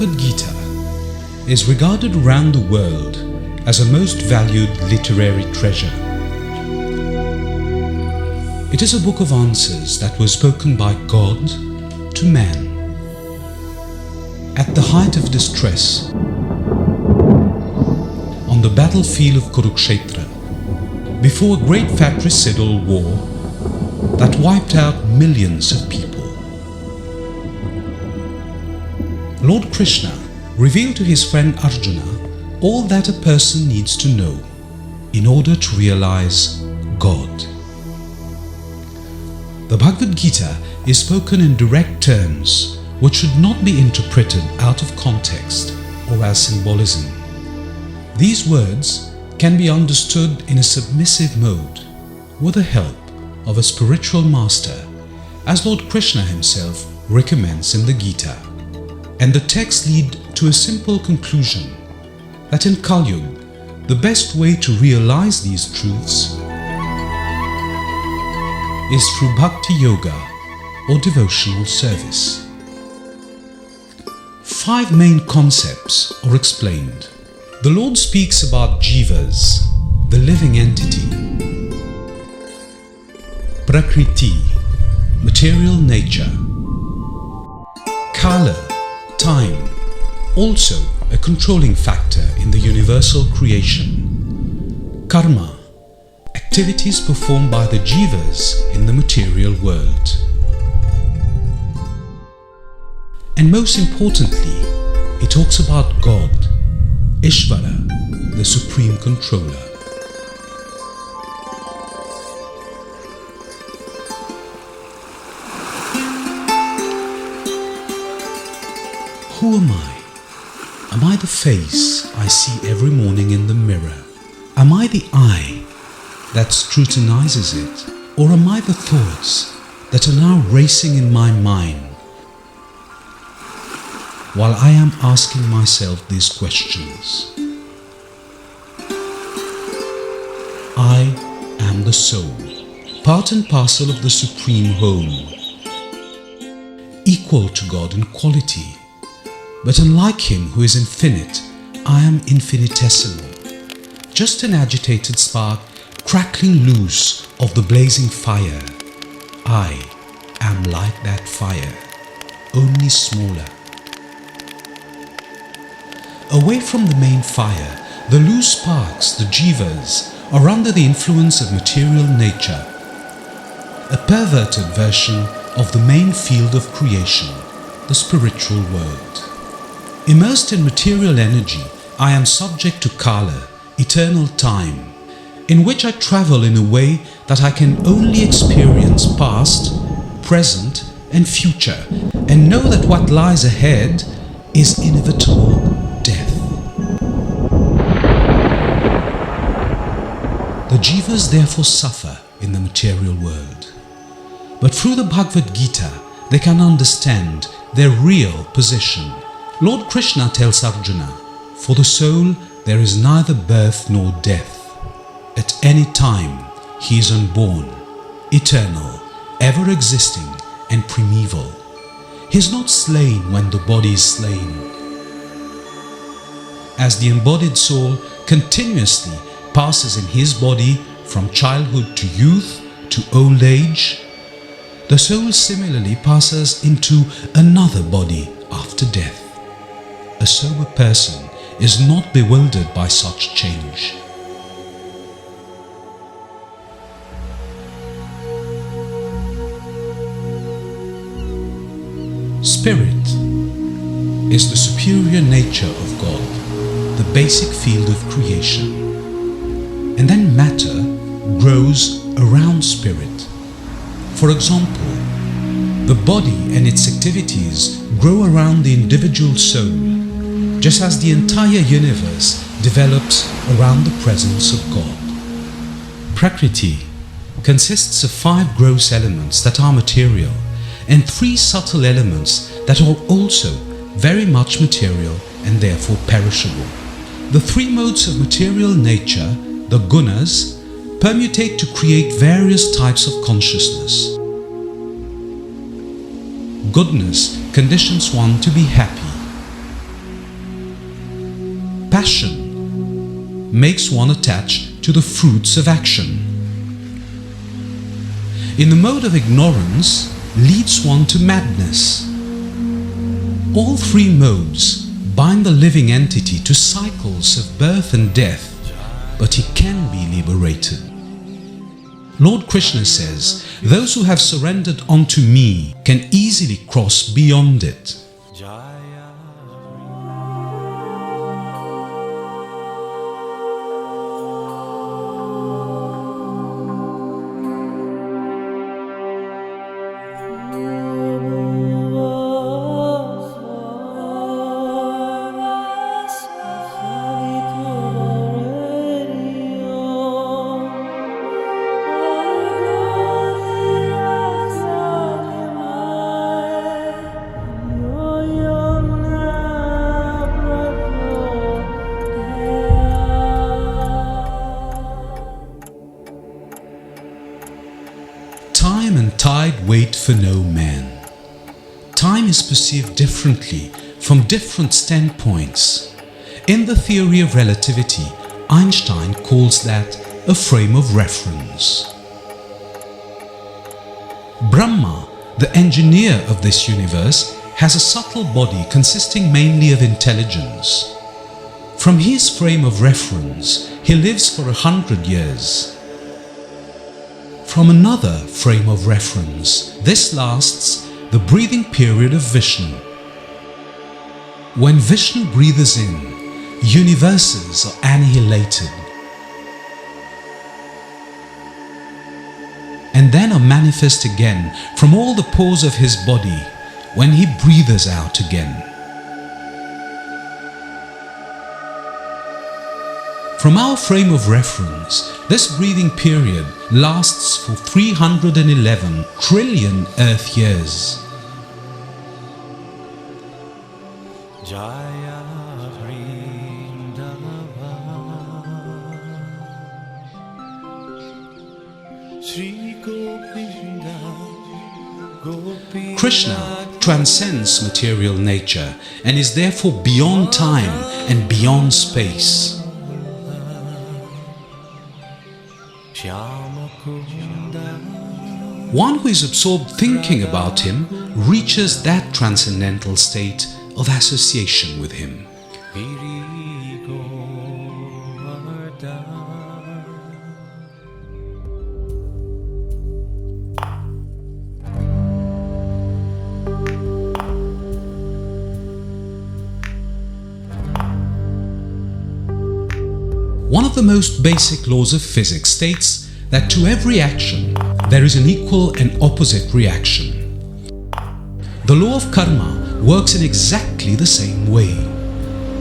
Bhagavad Gita is regarded around the world as a most valued literary treasure. It is a book of answers that was spoken by God to man. At the height of distress, on the battlefield of Kurukshetra, before a great fratricidal war that wiped out millions of people, Lord Krishna revealed to his friend Arjuna all that a person needs to know in order to realize God. The Bhagavad Gita is spoken in direct terms which should not be interpreted out of context or as symbolism. These words can be understood in a submissive mode with the help of a spiritual master, as Lord Krishna himself recommends in the Gita. And the texts lead to a simple conclusion that in Kali Yuga, the best way to realize these truths is through bhakti yoga or devotional service. 5 main concepts are explained. The Lord speaks about jivas, the living entity; prakriti, material nature; kala, time, also a controlling factor in the universal creation; karma, activities performed by the jivas in the material world; and most importantly, he talks about God, Ishvara, the Supreme Controller. Who am I? Am I the face I see every morning in the mirror? Am I the eye that scrutinizes it? Or am I the thoughts that are now racing in my mind while I am asking myself these questions? I am the soul, part and parcel of the Supreme Home, equal to God in quality. But unlike Him who is infinite, I am infinitesimal, just an agitated spark crackling loose of the blazing fire. I am like that fire, only smaller. Away from the main fire, the loose sparks, the jivas, are under the influence of material nature, a perverted version of the main field of creation, the spiritual world. Immersed in material energy, I am subject to Kala, eternal time, in which I travel in a way that I can only experience past, present and future, and know that what lies ahead is inevitable death. The jivas therefore suffer in the material world, but through the Bhagavad Gita they can understand their real position. Lord Krishna tells Arjuna, for the soul there is neither birth nor death. At any time he is unborn, eternal, ever existing and primeval. He is not slain when the body is slain. As the embodied soul continuously passes in his body from childhood to youth to old age, the soul similarly passes into another body after death. A sober person is not bewildered by such change. Spirit is the superior nature of God, the basic field of creation. And then matter grows around spirit. For example, the body and its activities grow around the individual soul, just as the entire universe develops around the presence of God. Prakriti consists of 5 gross elements that are material and 3 subtle elements that are also very much material and therefore perishable. The 3 modes of material nature, the gunas, permutate to create various types of consciousness. Goodness conditions one to be happy. passion makes one attach to the fruits of action. In the mode of ignorance leads one to madness. All three modes bind the living entity to cycles of birth and death, but he can be liberated. Lord Krishna says, those who have surrendered unto me can easily cross beyond it. Time and tide wait for no man. Time is perceived differently from different standpoints. In the theory of relativity, Einstein calls that a frame of reference. Brahma, the engineer of this universe, has a subtle body consisting mainly of intelligence. From his frame of reference, he lives for 100 years. From another frame of reference, this lasts the breathing period of Vishnu. When Vishnu breathes in, universes are annihilated and then are manifest again from all the pores of his body when he breathes out again. From our frame of reference, this breathing period lasts for 311 trillion Earth years. Krishna transcends material nature and is therefore beyond time and beyond space. One who is absorbed thinking about him reaches that transcendental state of association with him. One of the most basic laws of physics states that to every action there is an equal and opposite reaction. The law of karma works in exactly the same way.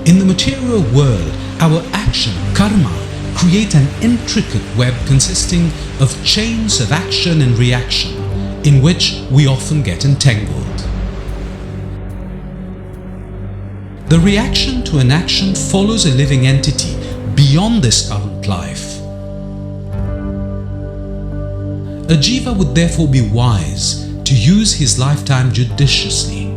In the material world, our action, karma, create an intricate web consisting of chains of action and reaction in which we often get entangled. The reaction to an action follows a living entity beyond this current life. A jiva would therefore be wise to use his lifetime judiciously.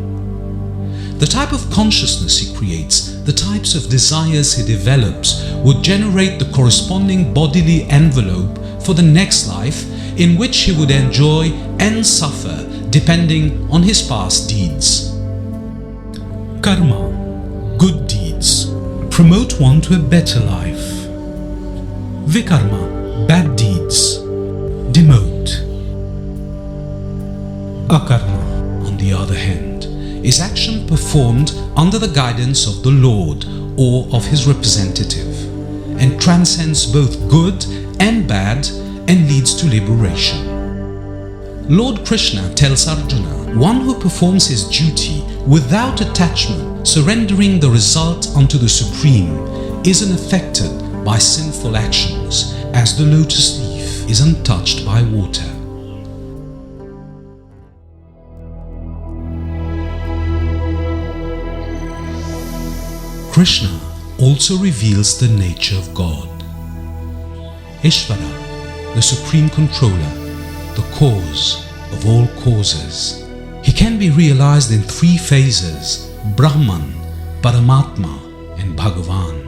The type of consciousness he creates, the types of desires he develops, would generate the corresponding bodily envelope for the next life in which he would enjoy and suffer depending on his past deeds. Karma, good deeds, promote one to a better life. Vikarma, bad deeds, demote. Akarma, on the other hand, is action performed under the guidance of the Lord or of his representative, and transcends both good and bad and leads to liberation. Lord Krishna tells Arjuna, one who performs his duty without attachment, surrendering the result unto the Supreme, is unaffected by sinful actions, as the lotus leaf is untouched by water. Krishna also reveals the nature of God. Ishvara, the Supreme Controller, the cause of all causes. He can be realized in three phases: Brahman, Paramatma and Bhagavan.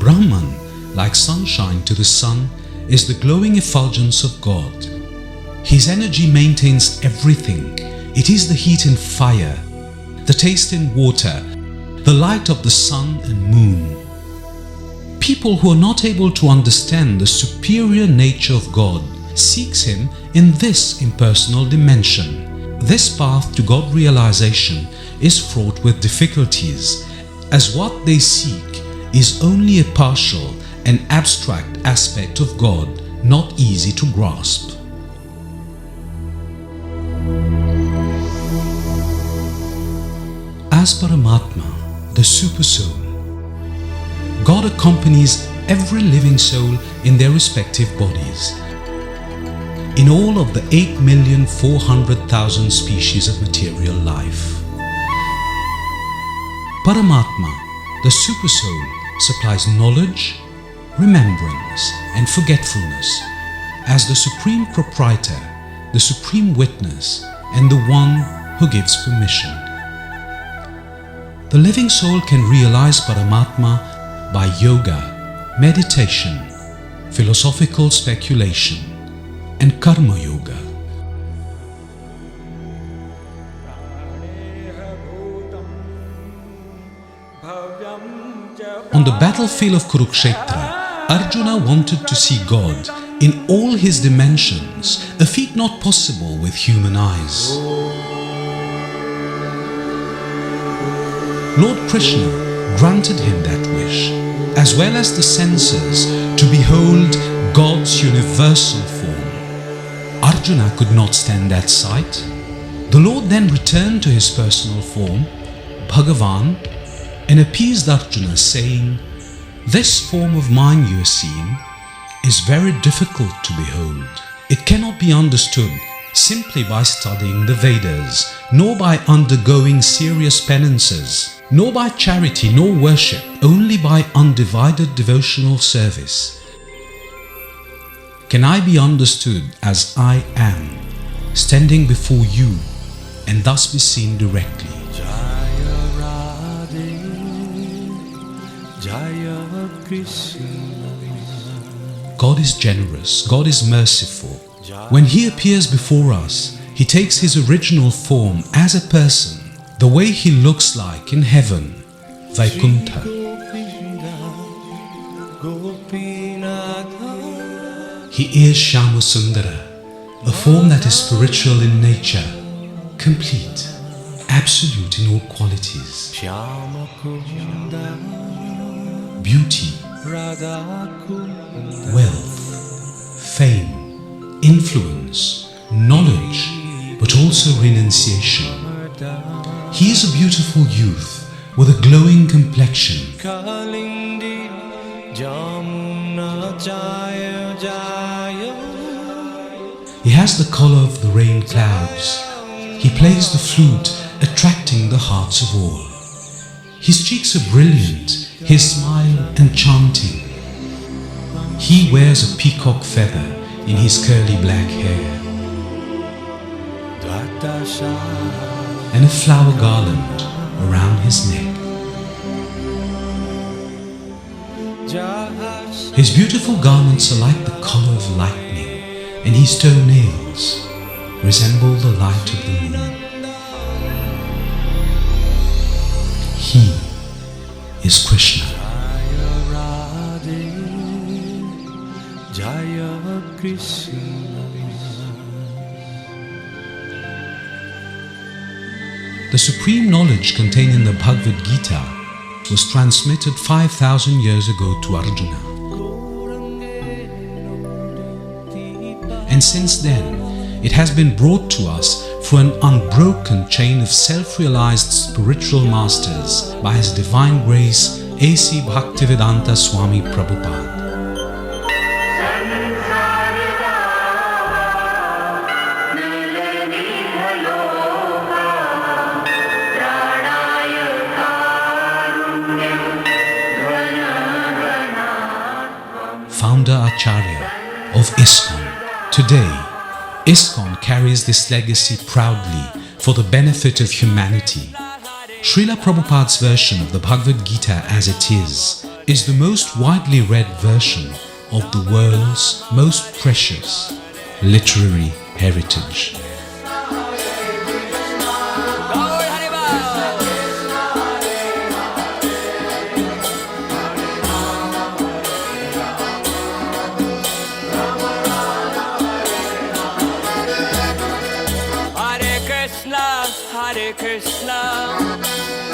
Brahman, like sunshine to the sun, is the glowing effulgence of God. His energy maintains everything. It is the heat in fire, the taste in water, the light of the sun and moon. People who are not able to understand the superior nature of God seeks Him in this impersonal dimension. This path to God realization is fraught with difficulties, as what they seek is only a partial and abstract aspect of God, not easy to grasp. As Paramatma, the Super Soul, God accompanies every living soul in their respective bodies. In all of the 8,400,000 species of material life, Paramatma, the Super Soul, supplies knowledge, remembrance, and forgetfulness as the Supreme Proprietor, the Supreme Witness, and the one who gives permission. The living soul can realize Paramatma by yoga, meditation, philosophical speculation, and karma yoga. On the battlefield of Kurukshetra, Arjuna wanted to see God in all His dimensions, a feat not possible with human eyes. Lord Krishna granted him that wish, as well as the senses to behold God's universal form. Arjuna could not stand that sight. The Lord then returned to His personal form, Bhagavan, and appeased Arjuna, saying, "This form of mine you are seeing is very difficult to behold. It cannot be understood simply by studying the Vedas, nor by undergoing serious penances, nor by charity nor worship, only by undivided devotional service. Can I be understood as I am, standing before you, and thus be seen directly?" God is generous, God is merciful. When He appears before us, He takes His original form as a person, the way He looks like in heaven, Vaikuntha. He is Shama Sundara, a form that is spiritual in nature, complete, absolute in all qualities. Beauty, wealth, fame, influence, knowledge, but also renunciation. He is a beautiful youth with a glowing complexion. He has the color of the rain clouds. He plays the flute, attracting the hearts of all. His cheeks are brilliant, his smile enchanting. He wears a peacock feather in his curly black hair, and a flower garland around his neck. His beautiful garments are like the color of lightning, and his toenails resemble the light of the moon. He is Krishna. The supreme knowledge contained in the Bhagavad Gita was transmitted 5,000 years ago to Arjuna. And since then, it has been brought to us through an unbroken chain of self-realized spiritual masters by His Divine Grace A.C. Bhaktivedanta Swami Prabhupada. Founder Acharya of ISKCON. Today, ISKCON carries this legacy proudly for the benefit of humanity. Srila Prabhupada's version of the Bhagavad Gita as it is is the most widely read version of the world's most precious literary heritage. Hare Krishna,